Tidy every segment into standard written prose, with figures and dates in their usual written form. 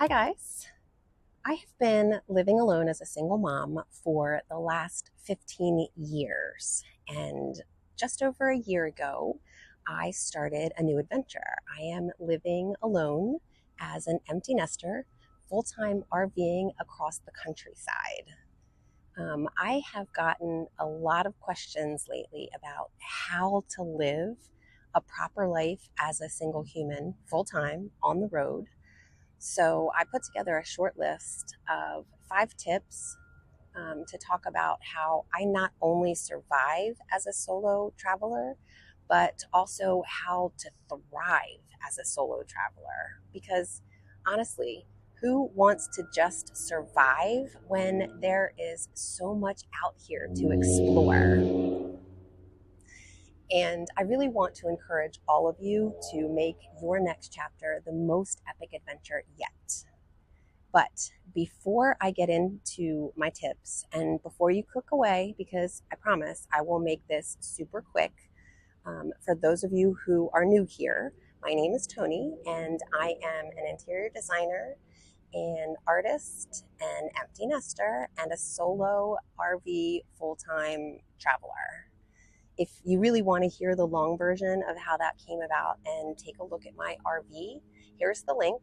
Hi guys. I have been living alone as a single mom for the last 15 years. And just over a year ago, I started a new adventure. I am living alone as an empty nester, full-time RVing across the countryside. I have gotten a lot of questions lately about how to live a proper life as a single human, full-time, on the road. So I put together a short list of 5 tips to talk about how I not only survive as a solo traveler, but also how to thrive as a solo traveler. Because honestly, who wants to just survive when there is so much out here to explore? And I really want to encourage all of you to make your next chapter the most epic adventure yet. But before I get into my tips and before you click away, because I promise I will make this super quick, for those of you who are new here, my name is Tony and I am an interior designer, an artist, an empty nester, and a solo RV full-time traveler. If you really want to hear the long version of how that came about and take a look at my RV, here's the link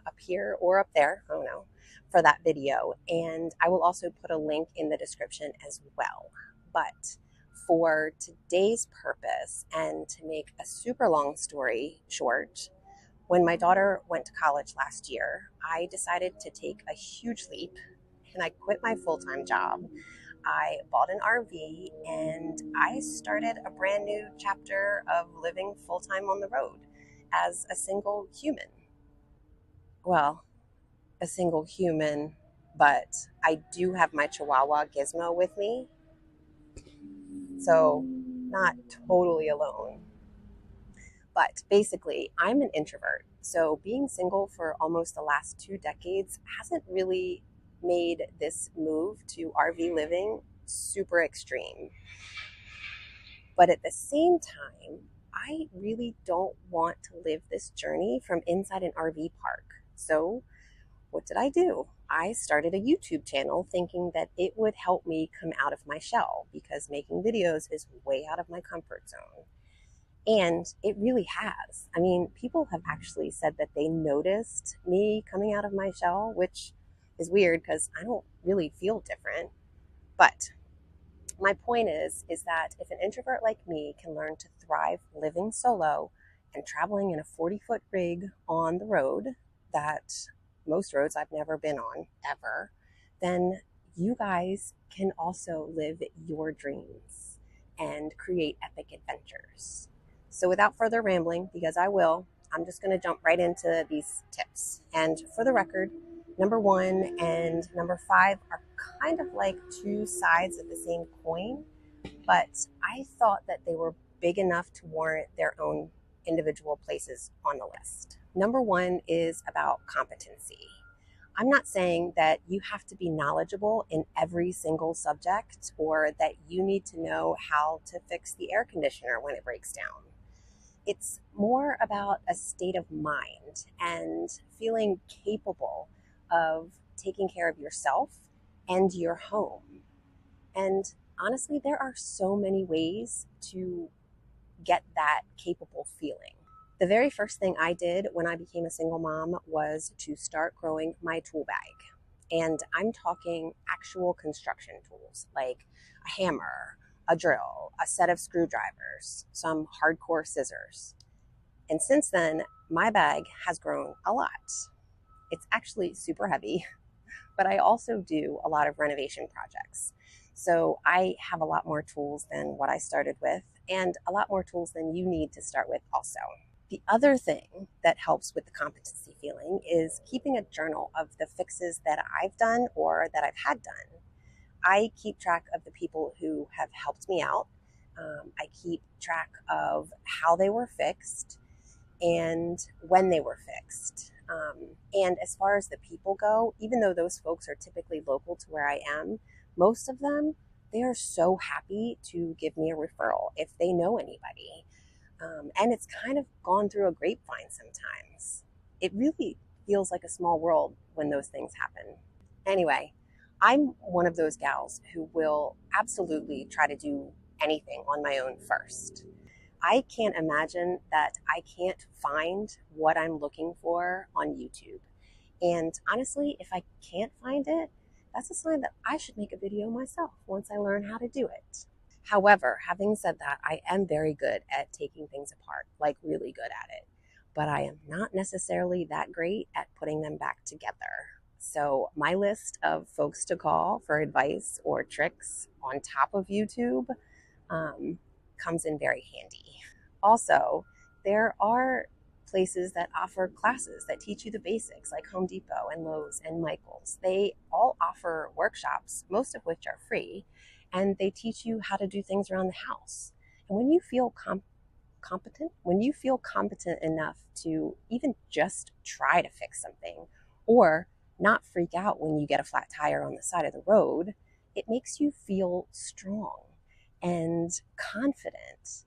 up here or up there, I don't know, for that video. And I will also put a link in the description as well. But for today's purpose, and to make a super long story short, when my daughter went to college last year, I decided to take a huge leap and I quit my full-time job. I bought an RV and I started a brand new chapter of living full-time on the road as a single human. Well, a single human, but I do have my Chihuahua Gizmo with me, so not totally alone. But basically, I'm an introvert, so being single for almost the last 2 decades hasn't really made this move to RV living super extreme. But at the same time, I really don't want to live this journey from inside an RV park. So what did I do? I started a YouTube channel thinking that it would help me come out of my shell, because making videos is way out of my comfort zone. And it really has. I mean, people have actually said that they noticed me coming out of my shell, which is weird because I don't really feel different. But my point is that if an introvert like me can learn to thrive living solo and traveling in a 40-foot rig on the road, that most roads I've never been on ever, then you guys can also live your dreams and create epic adventures. So without further rambling, because I will, I'm just going to jump right into these tips. And for the record, number 1 and number 5 are kind of like 2 sides of the same coin, but I thought that they were big enough to warrant their own individual places on the list. Number 1 is about competency. I'm not saying that you have to be knowledgeable in every single subject or that you need to know how to fix the air conditioner when it breaks down. It's more about a state of mind and feeling capable of taking care of yourself and your home. And honestly, there are so many ways to get that capable feeling. The very first thing I did when I became a single mom was to start growing my tool bag. And I'm talking actual construction tools like a hammer, a drill, a set of screwdrivers, some hardcore scissors. And since then, my bag has grown a lot. It's actually super heavy, but I also do a lot of renovation projects. So I have a lot more tools than what I started with, and a lot more tools than you need to start with also. The other thing that helps with the competency feeling is keeping a journal of the fixes that I've done or that I've had done. I keep track of the people who have helped me out. I keep track of how they were fixed and when they were fixed. And as far as the people go, even though those folks are typically local to where I am, most of them, they are so happy to give me a referral if they know anybody. And it's kind of gone through a grapevine sometimes. It really feels like a small world when those things happen. Anyway, I'm one of those gals who will absolutely try to do anything on my own first. I can't imagine that I can't find what I'm looking for on YouTube. And honestly, if I can't find it, that's a sign that I should make a video myself once I learn how to do it. However, having said that, I am very good at taking things apart, like really good at it. But I am not necessarily that great at putting them back together. So my list of folks to call for advice or tricks on top of YouTube comes in very handy. Also, there are places that offer classes that teach you the basics, like Home Depot and Lowe's and Michael's. They all offer workshops, most of which are free, and they teach you how to do things around the house. And when you feel competent enough to even just try to fix something, or not freak out when you get a flat tire on the side of the road, it makes you feel strong and confident.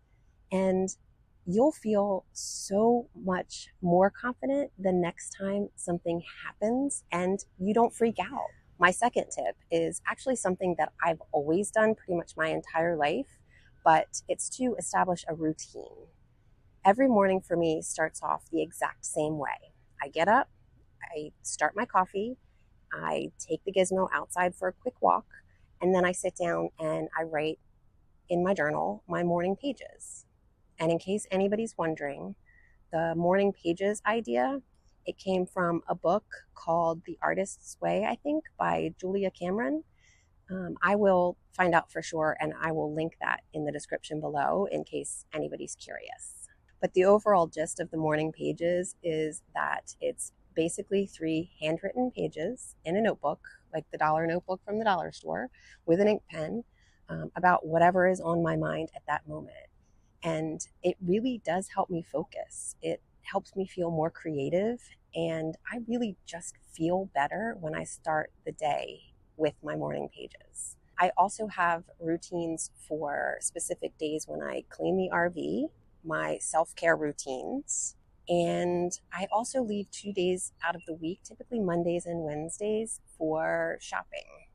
And you'll feel so much more confident the next time something happens and you don't freak out. My second tip is actually something that I've always done pretty much my entire life, but it's to establish a routine. Every morning for me starts off the exact same way. I get up, I start my coffee, I take the gizmo outside for a quick walk, and then I sit down and I write in my journal my morning pages. And in case anybody's wondering, the morning pages idea, it came from a book called The Artist's Way, I think, by Julia Cameron. I will find out for sure, and I will link that in the description below in case anybody's curious. But the overall gist of the morning pages is that it's basically 3 handwritten pages in a notebook, like the dollar notebook from the dollar store, with an ink pen, about whatever is on my mind at that moment. And it really does help me focus. It helps me feel more creative, and I really just feel better when I start the day with my morning pages. I also have routines for specific days when I clean the RV, my self-care routines, and I also leave 2 days out of the week, typically Mondays and Wednesdays, for shopping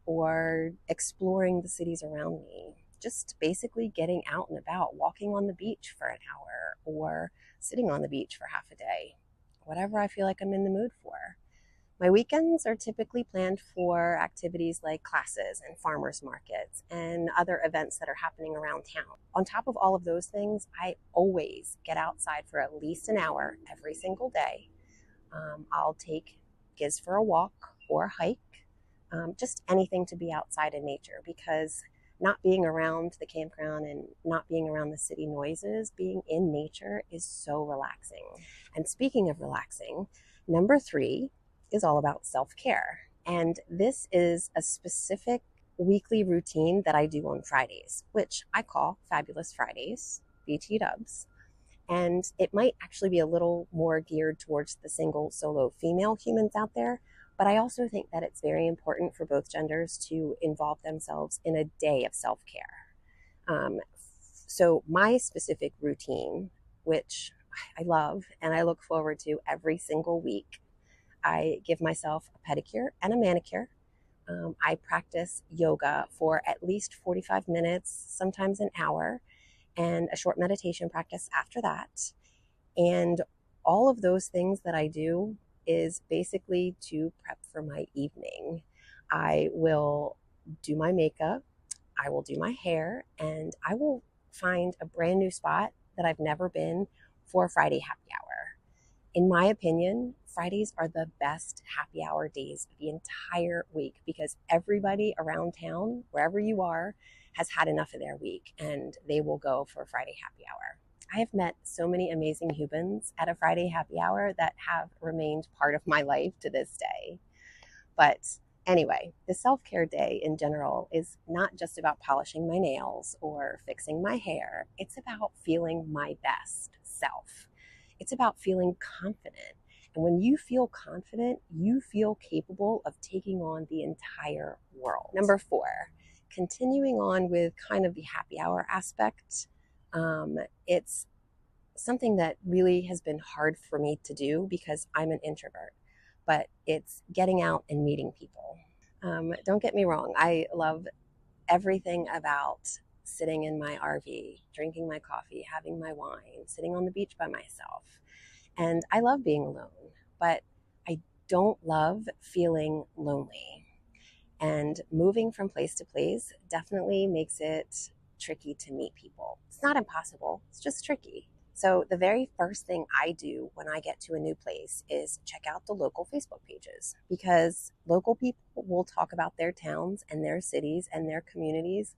or exploring the cities around me. Just basically getting out and about, walking on the beach for an hour or sitting on the beach for half a day, whatever I feel like I'm in the mood for. My weekends are typically planned for activities like classes and farmers markets and other events that are happening around town. On top of all of those things, I always get outside for at least an hour every single day. I'll take Giz for a walk or a hike, just anything to be outside in nature, because not being around the campground and not being around the city noises, being in nature is so relaxing. And speaking of relaxing, number 3 is all about self-care. And this is a specific weekly routine that I do on Fridays, which I call Fabulous Fridays, BT dubs. And it might actually be a little more geared towards the single, solo female humans out there, but I also think that it's very important for both genders to involve themselves in a day of self-care. So my specific routine, which I love and I look forward to every single week, I give myself a pedicure and a manicure. I practice yoga for at least 45 minutes, sometimes an hour, and a short meditation practice after that. And all of those things that I do is basically to prep for my evening. I will do my makeup, I will do my hair, and I will find a brand new spot that I've never been for Friday happy hour. In my opinion, Fridays are the best happy hour days of the entire week because everybody around town, wherever you are, has had enough of their week and they will go for a Friday happy hour. I have met so many amazing humans at a Friday happy hour that have remained part of my life to this day. But anyway, the self-care day in general is not just about polishing my nails or fixing my hair. It's about feeling my best self. It's about feeling confident. And when you feel confident, you feel capable of taking on the entire world. Number 4, continuing on with kind of the happy hour aspect. It's something that really has been hard for me to do because I'm an introvert, but it's getting out and meeting people. Don't get me wrong, I love everything about sitting in my RV, drinking my coffee, having my wine, sitting on the beach by myself. And I love being alone, but I don't love feeling lonely. And moving from place to place definitely makes it tricky to meet people. It's not impossible, it's just tricky. So, the very first thing I do when I get to a new place is check out the local Facebook pages because local people will talk about their towns and their cities and their communities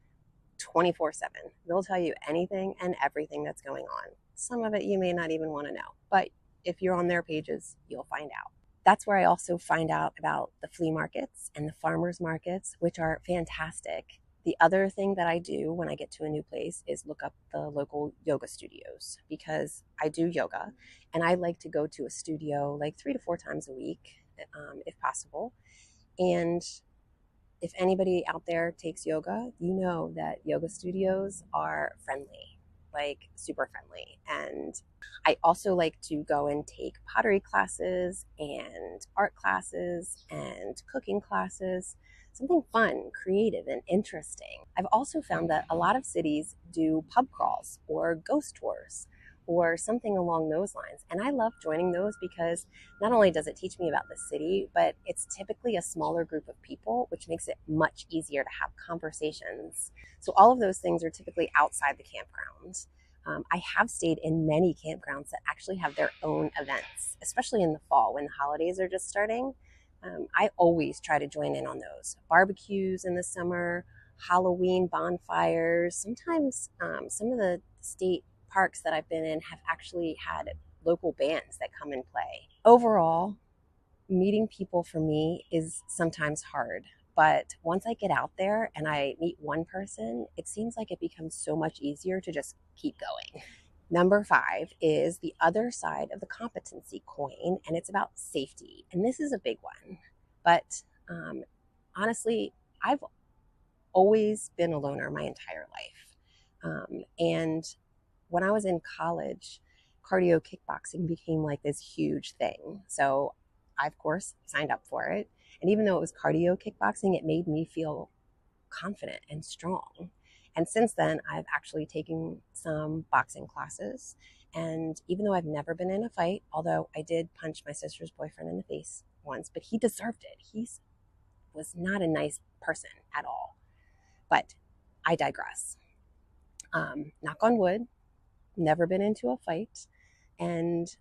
24/7. They'll tell you anything and everything that's going on. Some of it you may not even want to know, but if you're on their pages, you'll find out. That's where I also find out about the flea markets and the farmers markets, which are fantastic. The other thing that I do when I get to a new place is look up the local yoga studios because I do yoga and I like to go to a studio like 3 to 4 times a week, if possible. And if anybody out there takes yoga, you know that yoga studios are friendly, like super friendly. And I also like to go and take pottery classes and art classes and cooking classes, something fun, creative, and interesting. I've also found that a lot of cities do pub crawls or ghost tours or something along those lines. And I love joining those because not only does it teach me about the city, but it's typically a smaller group of people, which makes it much easier to have conversations. So all of those things are typically outside the campground. I have stayed in many campgrounds that actually have their own events, especially in the fall when the holidays are just starting. I always try to join in on those. Barbecues in the summer, Halloween bonfires. Sometimes some of the state parks that I've been in have actually had local bands that come and play. Overall, meeting people for me is sometimes hard, but once I get out there and I meet one person, it seems like it becomes so much easier to just keep going. Number 5 is the other side of the competency coin, and it's about safety. And this is a big one. But honestly, I've always been a loner my entire life. And when I was in college, cardio kickboxing became like this huge thing. So I, of course, signed up for it. And even though it was cardio kickboxing, it made me feel confident and strong. And since then, I've actually taken some boxing classes. And even though I've never been in a fight, although I did punch my sister's boyfriend in the face once, but he deserved it. He was not a nice person at all. But I digress. Knock on wood, never been into a fight, and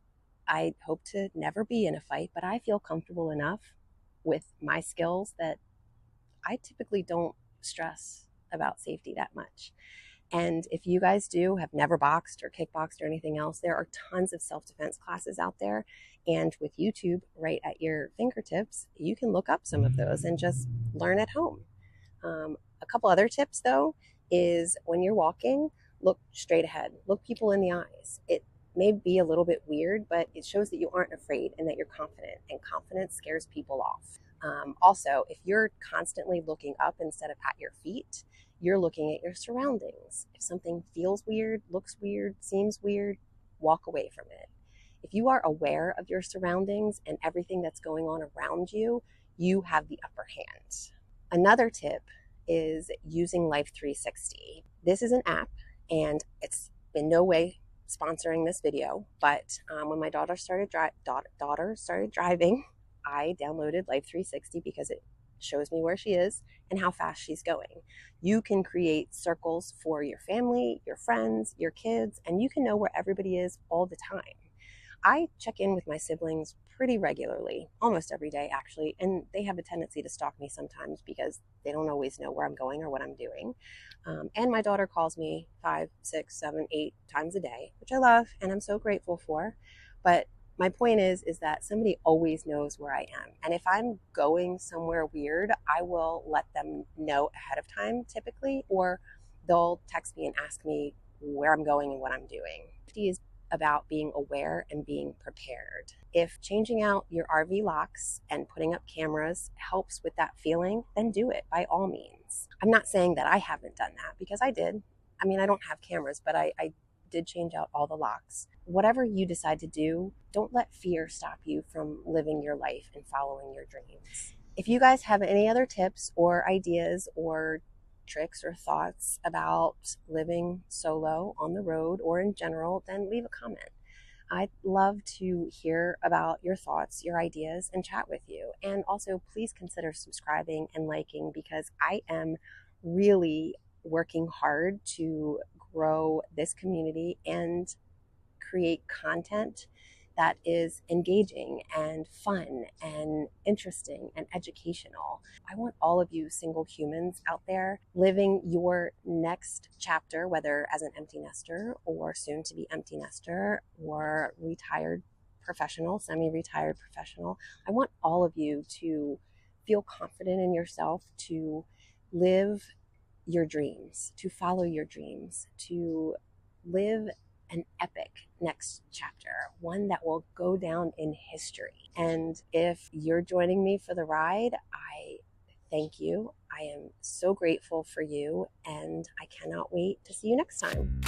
I hope to never be in a fight, but I feel comfortable enough with my skills that I typically don't stress about safety that much. And if you guys have never boxed or kickboxed or anything else, there are tons of self-defense classes out there. And with YouTube right at your fingertips, you can look up some of those and just learn at home. A couple other tips though is when you're walking, look straight ahead, look people in the eyes. It may be a little bit weird, but it shows that you aren't afraid and that you're confident, and confidence scares people off. Also, if you're constantly looking up instead of at your feet, you're looking at your surroundings. If something feels weird, looks weird, seems weird, walk away from it. If you are aware of your surroundings and everything that's going on around you, you have the upper hand. Another tip is using Life 360. This is an app, and it's in no way sponsoring this video, but when my daughter started driving, I downloaded Life 360 because it shows me where she is and how fast she's going. You can create circles for your family, your friends, your kids, and you can know where everybody is all the time. I check in with my siblings pretty regularly, almost every day actually, and they have a tendency to stalk me sometimes because they don't always know where I'm going or what I'm doing. And my daughter calls me 5, 6, 7, 8 times a day, which I love and I'm so grateful for. But my point is that somebody always knows where I am. And if I'm going somewhere weird, I will let them know ahead of time typically, or they'll text me and ask me where I'm going and what I'm doing. Safety is about being aware and being prepared. If changing out your RV locks and putting up cameras helps with that feeling, then do it by all means. I'm not saying that I haven't done that because I did. I mean, I don't have cameras, but I did change out all the locks. Whatever you decide to do, don't let fear stop you from living your life and following your dreams. If you guys have any other tips or ideas or tricks or thoughts about living solo on the road or in general, then leave a comment. I'd love to hear about your thoughts, your ideas, and chat with you. And also, please consider subscribing and liking, because I am really working hard to grow this community and create content that is engaging and fun and interesting and educational. I want all of you single humans out there living your next chapter, whether as an empty nester or soon to be empty nester or retired professional, semi-retired professional. I want all of you to feel confident in yourself, to live your dreams, to follow your dreams, to live an epic next chapter, one that will go down in history. And if you're joining me for the ride, I thank you. I am so grateful for you, and I cannot wait to see you next time.